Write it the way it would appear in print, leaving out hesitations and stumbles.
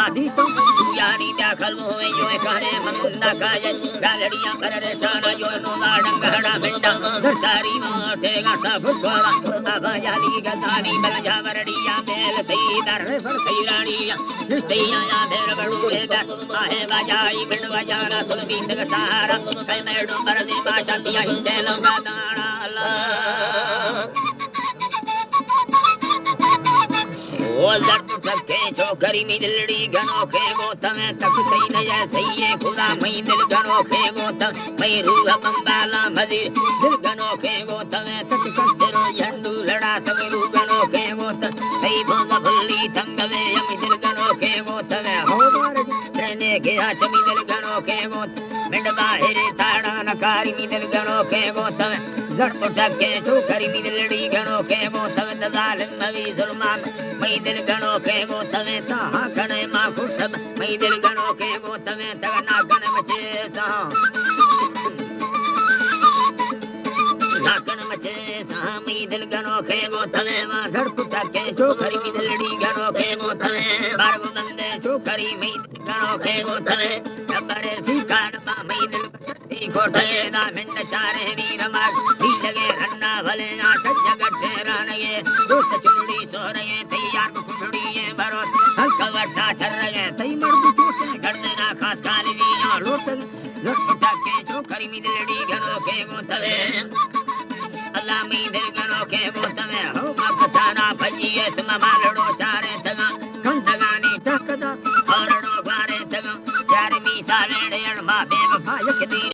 शादी तो यानी दाखल होए जो कहने मंदा काज गालड़ियां कर रे साना जो नो गाड़ंग गड़ा मिंडा सारी माथे गासा फुटवा अब जाली गदानी बल जावरड़िया मेल थई दर फर थई रानिया निस्तिया या देर बड़ुए दा आहे बजाई बिन बजाना सुन बीत गतारा कई मेडो पर दे बाशा दिया हिंदे लगा दाना ओ लट ठके छोकरी मी दिलड़ी घणो खे गोत में तक सही न जा सही है खुदा मई दिल घणो खे गोत मई रूह बंबाला मदी दिल घणो खे गोत में तक कचरो झंडू लड़ा सब रूह घणो खे गोत सही भोग भुल्ली थंग वे यमी दिल घणो खे गोत में हो बार रहने के चमी दिल घणो खे गोत मिंड बाहरे ताड़ा नकारी मी दिल घणो खे गोत में लट ठके छोकरी मी दिलड़ी घणो खे गोत में जालिम नवी जुल्मा मई दिल घणो खे गोत में ता कणे मा खुश मई दिल घणो खे गोत में तगना कण मचे सा नाकण मचे सा मई दिल घणो खे गोत में मा धड़क ठके छोकरी मी दिलड़ी घणो खे गोत में बारगो नंदे छोकरी मई घणो खे गोत में टबरे सिकाड़ बा मई दिल कोठे ना मिंड चारे नी रमा नी लगे रन्ना भले ना जगत रानगे दोस्त चुड़ी सोरगे तैयार कुड़ी ये भरो हल्का वटा चरगे तई मर्द दोस्त करने ना खास काली नी लोट लट के छोकरी मी दिलड़ी घणो खे गोतवे अल्लाह मी दिल घणो खे गोतवे हो मकताना भजिए तुम मालड़ो चार